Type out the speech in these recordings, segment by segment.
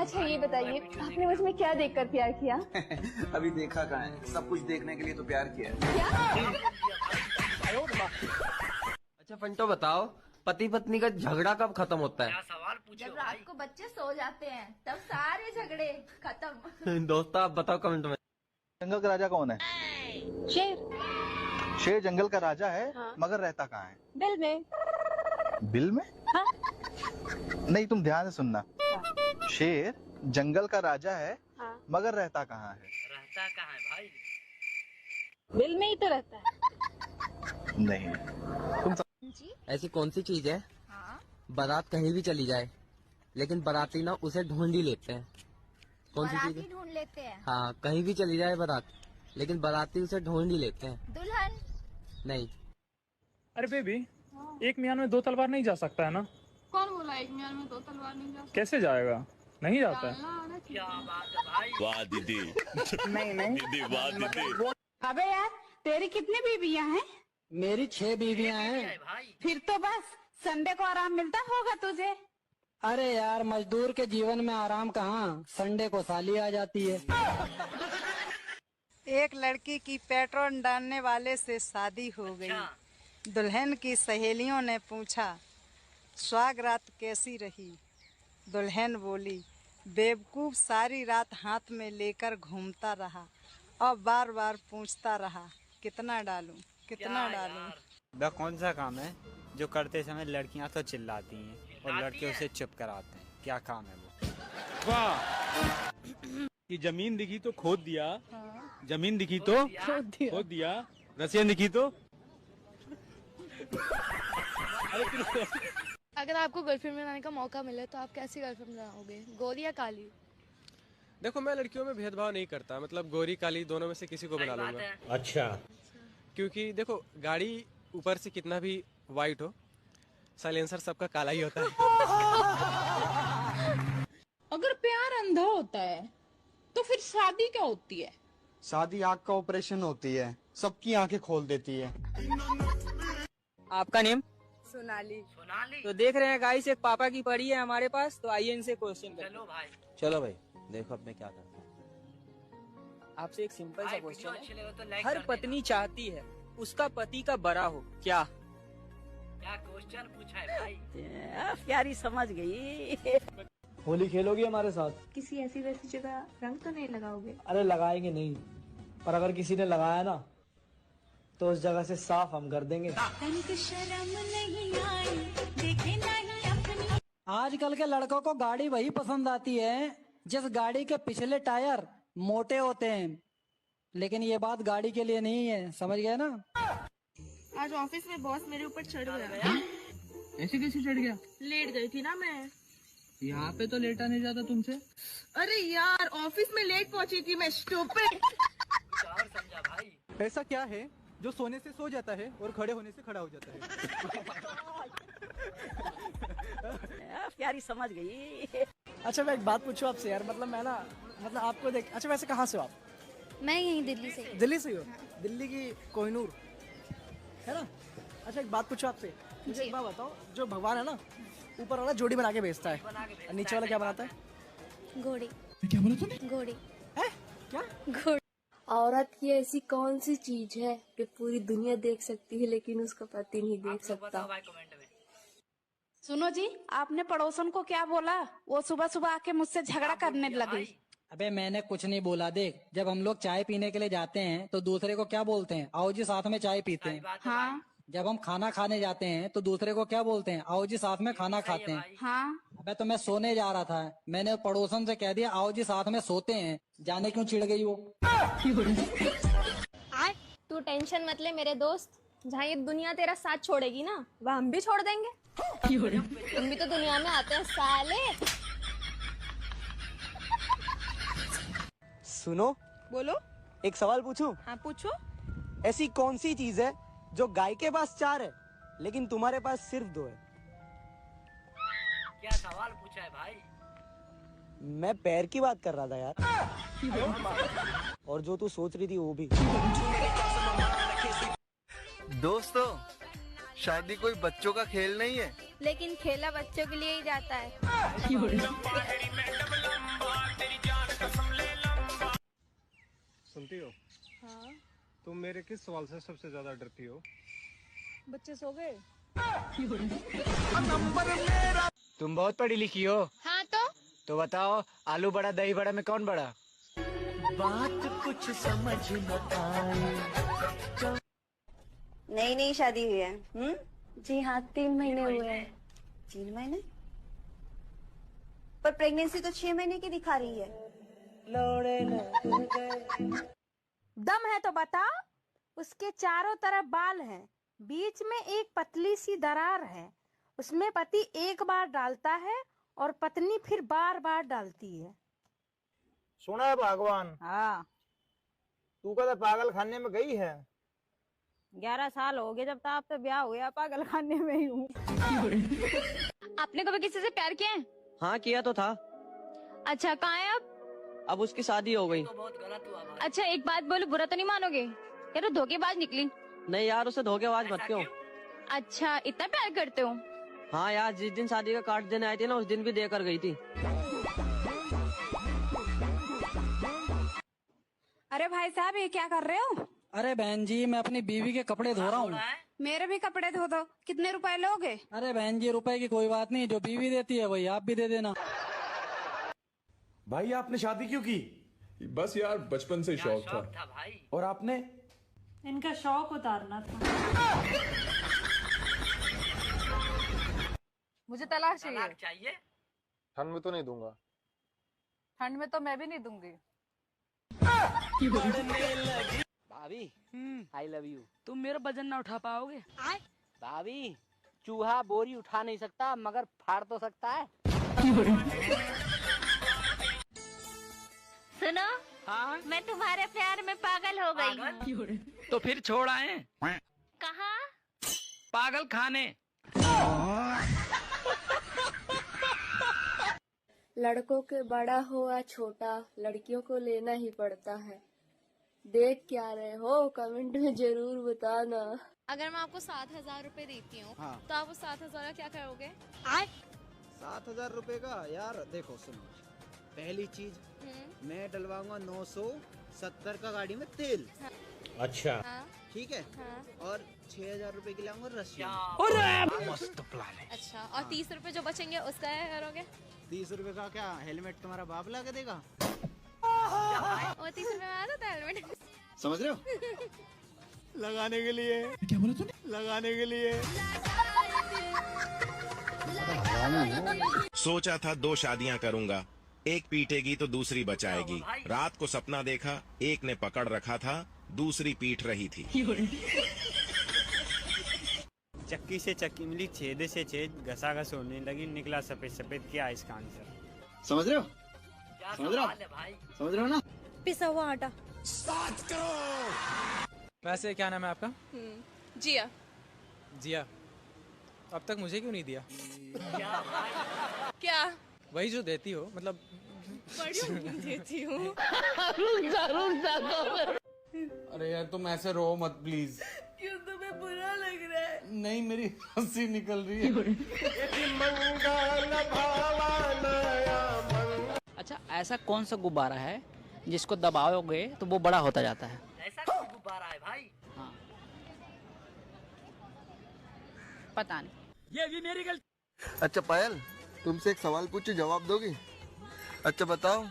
अच्छा ये बताइए, आपने मुझमें क्या देखकर प्यार किया? अभी देखा कहाँ है, सब कुछ देखने के लिए तो प्यार किया है। अच्छा फंटो बताओ, पति पत्नी का झगड़ा कब खत्म होता है? जब रात को बच्चे सो जाते हैं तब सारे झगड़े खत्म। दोस्तों आप बताओ कमेंट में। जंगल का राजा कौन है? शेर। शेर जंगल का राजा है। हाँ। मगर रहता कहाँ है? बिल में। बिल में? हाँ। नहीं, तुम ध्यान से सुनना। हाँ। शेर जंगल का राजा है। हाँ। मगर रहता कहाँ है? रहता कहाँ है भाई? बिल में ही तो रहता है। नहीं, तुम ऐसी कौन सी चीज है हाँ? बारात कहीं भी चली जाए लेकिन बाराती ना उसे ढूंढ ही लेते हैं? कौन सी चीज बाराती है? ढूंढ लेते हैं। हाँ, कहीं भी चली जाए बारात लेकिन बाराती उसे ढूंढ ही लेते हैं। दुल्हन। नहीं। अरे बेबी, एक मियान में दो तलवार नहीं जा सकता है ना? कौन बोला एक मियान में दो तलवार नहीं जा? कैसे जाएगा? नहीं जाता है। क्या बात है भाई? वाह दीदी। नहीं नहीं दीदी वाह दीदी। अबे यार, तेरी कितनी बीवियां हैं? मेरी 6 बीवियां हैं। भाई फिर तो बस संडे को आराम मिलता होगा तुझे। अरे यार, मजदूर के जीवन में आराम कहाँ, संडे को साली आ जाती है। एक लड़की की पेट्रोल डालने वाले से शादी हो गई। दुल्हन की सहेलियों ने पूछा, सुहाग रात कैसी रही? दुल्हन बोली, बेवकूफ सारी रात हाथ में लेकर घूमता रहा और बार बार पूछता रहा, कितना डालूं, कितना डालूं। वह कौन सा काम है जो करते समय लड़कियां तो चिल्लाती हैं और लड़के उसे चुप कराते हैं? क्या काम है वो? वाह, कि जमीन दिखी तो खोद दिया। जमीन दिखी तो खोद दिया। रसियन दिखी तो अगर आपको गर्लफ्रेंड बनाने का मौका मिले तो आप कैसी गर्लफ्रेंड बनाओगे, गोरी या काली? देखो, मैं लड़कियों में भेदभाव नहीं करता, मतलब गोरी काली दोनों में से किसी को बना लूंगा। अच्छा। क्योंकि देखो, गाड़ी ऊपर से कितना भी वाइट हो, साइलेंसर सबका काला ही होता है। अगर प्यार अंधा होता है तो फिर शादी क्या होती है? शादी आँख का ऑपरेशन होती है, सबकी आंखें खोल देती है। आपका नेम? सोनाली। सोनाली। तो देख रहे हैं गाइस, एक पापा की पड़ी है हमारे पास, तो आइए इनसे क्वेश्चन करते हैं। चलो भाई, चलो भाई, देखो अब मैं क्या करता हूँ। आपसे एक सिंपल सा क्वेश्चन अच्छे लगे तो है। लाइक हर पत्नी चाहती है उसका पति का बड़ा हो, क्या? क्या क्वेश्चन पूछा है भाई? प्यारी समझ गई। होली खेलोगी हमारे साथ? किसी ऐसी वैसी जगह रंग तो नहीं लगाओगे? अरे लगाएंगे नहीं, पर अगर किसी ने लगाया ना तो उस जगह से साफ हम कर देंगे। आजकल के लड़कों को गाड़ी वही पसंद आती है जिस गाड़ी के पिछले टायर मोटे होते हैं, लेकिन ये बात गाड़ी के लिए नहीं है, समझ गए ना? आज ऑफिस में बॉस मेरे ऊपर चढ़ गया। ऐसे कैसे चढ़ गया? लेट गई थी ना मैं। यहाँ पे तो लेटा नहीं जाता तुमसे। अरे यार, ऑफिस में लेट पहुंची थी मैं, स्टूपिड। और समझा भाई। ऐसा क्या है जो सोने से सो जाता है और खड़े होने से खड़ा हो जाता है? प्यारी समझ गई। अच्छा, मैं एक बात पूछूं आपसे यार, मतलब मैं ना, मतलब आपको देख, अच्छा वैसे कहाँ से हो आप? मैं यहीं दिल्ली से। दिल्ली से ही हो? दिल्ली की कोहिनूर है ना? अच्छा, एक बात पूछूं आपसे, मुझे एक बात बताओ, जो भगवान है ना, ऊपर वाला जोड़ी बना के बेचता है और नीचे वाला क्या बनाता है? घोड़ी। क्या बोला तूने? घोड़ी। है क्या? घोड़ी। औरत की ऐसी कौन सी चीज है कि पूरी दुनिया देख सकती है लेकिन उसका पति नहीं देख सकता? भाई कमेंट में। सुनो जी, आपने पड़ोसन को क्या बोला? वो सुबह सुबह आके मुझसे झगड़ा करने लगी। अबे मैंने कुछ नहीं बोला। देख, जब हम लोग चाय पीने के लिए जाते हैं तो दूसरे को क्या बोलते हैं? आओ जी साथ में चाय पीते हैं। हाँ। जब हम खाना खाने जाते हैं तो दूसरे को क्या बोलते हैं? आओ जी साथ में खाना खाते हैं। हाँ। अबे तो मैं सोने जा रहा था, मैंने पड़ोसन से कह दिया आओ जी साथ में सोते हैं, जाने क्यों चिढ़ गई वो? तू टेंशन मत ले मेरे दोस्त, जहाँ ये दुनिया तेरा साथ छोड़ेगी ना, वह हम भी छोड़ देंगे। हम भी तो दुनिया में आते हैं साले। सुनो, बोलो। एक सवाल पूछूं? हाँ पूछो। ऐसी कौन सी चीज है जो गाय के पास 4 है लेकिन तुम्हारे पास सिर्फ 2 है? क्या सवाल पूछा है भाई? मैं पैर की बात कर रहा था यार। और जो तू सोच रही थी वो भी। दोस्तों, शादी कोई बच्चों का खेल नहीं है, लेकिन खेला बच्चों के लिए ही जाता है। मेरे किस सवाल से सबसे ज्यादा डरती हो? बच्चे सो गए? तुम बहुत पढ़ी लिखी हो। हाँ तो बताओ, आलू बड़ा दही बड़ा में कौन बड़ा? नई नई शादी हुई है। जी हाँ, 3 महीने हुए हैं। 3 महीने? पर प्रेगनेंसी तो 6 महीने की दिखा रही है। दम है तो बता। उसके चारों तरफ बाल हैं, बीच में एक पतली सी दरार है। उसमें पति एक बार डालता है और पत्नी फिर बार बार डालती है। सुना है भगवान? हाँ। तू कदा पागल खाने में गई है? 11 साल हो गए जब तक तो ब्याह हुआ, पागल खाने में ही हूँ। आपने कभी किसी से प्यार किया है? हाँ किया तो था, अच्छा, कहाँ है अब उसकी शादी हो गई। अच्छा, एक बात बोलो, बुरा तो नहीं मानोगे? यार, धोखेबाज निकली। नहीं यार, उसे धोखेबाज मत क्यों। अच्छा, इतना प्यार करते हो? हाँ यार, जिस दिन शादी का कार्ड देने आई थी ना, उस दिन भी देकर गई थी। अरे भाई साहब, ये क्या कर रहे हो? अरे बहन जी, मैं अपनी बीवी के कपड़े धो रहा हूँ। मेरे भी कपड़े धो दो। कितने रुपए लोगे? अरे बहन जी, रुपए की कोई बात नहीं, जो बीवी देती है वही आप भी दे देना। भाई आपने शादी क्यों की? बस यार, बचपन से शौक था भाई। और आपने? इनका शौक उतारना था। मुझे तलाक चाहिए। ठंड में तो नहीं दूंगा। ठंड में तो मैं भी नहीं दूंगी। भाभी, आई लव यू। तुम मेरा वजन ना उठा पाओगे। भाभी, चूहा बोरी उठा नहीं सकता मगर फाड़ तो सकता है। सुनो, हाँ? मैं तुम्हारे प्यार में पागल हो गई हूँ। तो फिर छोड़ आए कहाँ? पागल खाने। लड़कों के बड़ा हो या छोटा, लड़कियों को लेना ही पड़ता है। देख क्या रहे हो, कमेंट में जरूर बताना। अगर मैं आपको 7,000 रुपए देती हूँ, तो आप उस 7,000 का क्या करोगे? 7,000 रुपए का? यार देखो सुनो, पहली चीज मैं डलवाऊंगा 970 का गाड़ी में तेल। अच्छा, ठीक है। और 6,000 रुपए के लाऊंगा रशियन। मस्त प्लान है। अच्छा, और 30 रुपए जो बचेंगे उसका क्या करोगे? 30 रुपए का क्या हेलमेट तुम्हारा बाप ला के देगा? और 30 रुपए में आ जाता है हेलमेट। समझ रहे हो? लगाने के लिए। क्या बोला तूने? लगाने के लिए। सोचा था 2 शादियां करूंगा, एक पीटेगी तो दूसरी बचाएगी। रात को सपना देखा, एक ने पकड़ रखा था, दूसरी पीट रही थी। चक्की से चक्की मिली, छेद से छेद, घसा घस होने लगी, निकला सफेद सफेद। क्या है इसका आंसर? समझ रहे हो? समझ रहे हो ना? पिसा हुआ आटा। वैसे क्या नाम है आपका? जिया। जिया। अब तक मुझे क्यों नहीं दिया? क्या? वही जो देती हो, मतलब देती हूँ। अरे यार तुम ऐसे रो मत प्लीज। क्यों, तुम्हें बुरा लग रहा है? नहीं, मेरी हंसी निकल रही है। अच्छा, ऐसा कौन सा गुब्बारा है जिसको दबाओगे तो वो बड़ा होता जाता है? ऐसा कौन गुब्बारा है भाई? हाँ, पता नहीं। ये भी मेरी गलती। अच्छा पायल, तुमसे एक सवाल पूछूं, जवाब दोगी? अच्छा बताओ,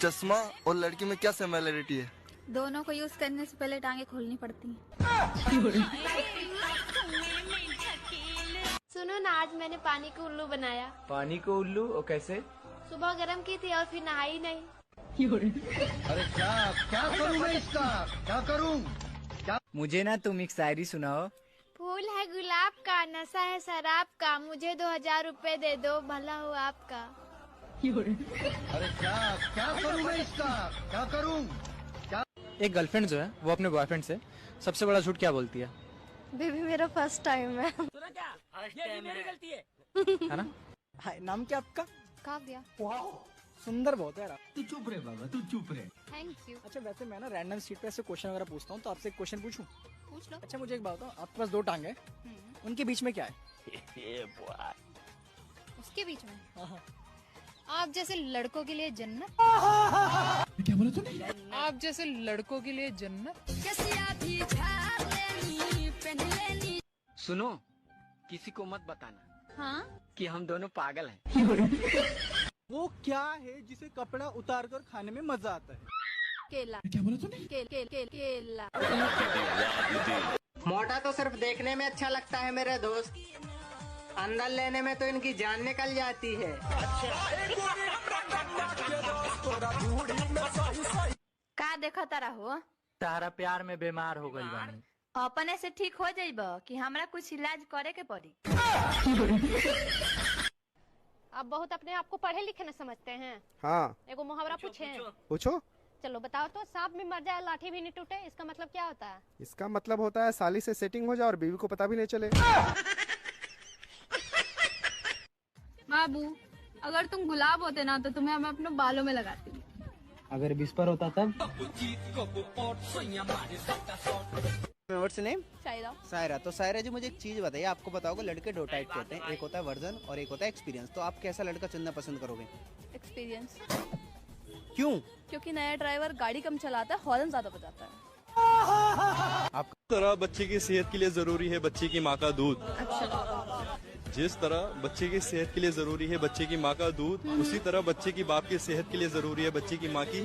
चश्मा और लड़की में क्या सिमिलरिटी है? दोनों को यूज करने से पहले टांगे खोलनी पड़ती हैं। सुनो ना, आज मैंने पानी को उल्लू बनाया। पानी को उल्लू? और कैसे? सुबह गर्म की थी और फिर नहाई नहीं। अरे क्या करूँ मैं इसका? क्या करूँ? मुझे ना तुम एक शायरी सुनाओ। फूल है गुलाब का, नशा है शराब का, मुझे 2,000 रुपए दे दो, भला हो आपका। अरे क्या करूँ मैं इसका? क्या करूँ? एक गर्लफ्रेंड जो है वो अपने बॉयफ्रेंड से सबसे बड़ा झूठ क्या बोलती है? बेबी, मेरा फर्स्ट टाइम है। ये मेरी गलती है ना? हाय, नाम क्या आपका? काव्या। सुंदर बहुत है यार। तू चुप रहे बाबा, तू चुप रहे। Thank you. अच्छा, वैसे मैं ना रैंडम सीट पे ऐसे क्वेश्चन वगैरह पूछता हूँ, तो आपसे एक क्वेश्चन पूछूं? पूछ लो। अच्छा, मुझे एक बात बताओ, आपके पास 2 टांग है, उनके बीच में क्या है? उसके बीच में हाँ। आप जैसे लड़कों के लिए जन्नत। क्या बोला तूने? आप जैसे लड़कों के लिए जन्नत। सुनो, किसी को मत बताना हाँ कि हम दोनों पागल हैं। वो क्या है जिसे कपड़ा उतार कर खाने में मजा आता है? केला। क्या बोला तूने? केला। मोटा तो सिर्फ देखने में अच्छा लगता है मेरे दोस्त, अंदर लेने में तो इनकी जान निकल जाती है। का देखा तारा हो? तारा प्यार में बीमार हो गई बानी। अपने से ठीक हो जाइब कि हमरा कुछ इलाज करे के पड़ी? आप बहुत अपने आप को पढ़े लिखे न समझते हैं। हाँ, एगो मुहावरा पूछे। पूछो। चलो बताओ तो, सांप भी मर जाए लाठी भी नहीं टूटे, इसका मतलब क्या होता है? इसका मतलब होता है साली से सेटिंग हो जाए और बीवी को पता भी नहीं चले। बाबू, अगर तुम गुलाब होते ना तो तुम्हें मैं अपने बालों में लगाती। अगर विस्पर होता तब? What's name? शायरा। सायरा। तो सायरा जी, मुझे एक चीज बताइए, आपको पता होगा लड़के दो टाइप के होते हैं, एक होता है वर्जन और एक होता है एक्सपीरियंस। तो आप कैसा लड़का चुनना पसंद करोगे? एक्सपीरियंस। क्यों? क्योंकि नया ड्राइवर गाड़ी कम चलाता है, हॉर्न ज्यादा बजाता है। आप तरह बच्चे की सेहत के लिए जरूरी है बच्चे की माँ का दूध। जिस तरह बच्चे की सेहत के लिए जरूरी है बच्चे की माँ का दूध, उसी तरह बच्चे की बाप की सेहत के लिए जरूरी है बच्चे की माँ की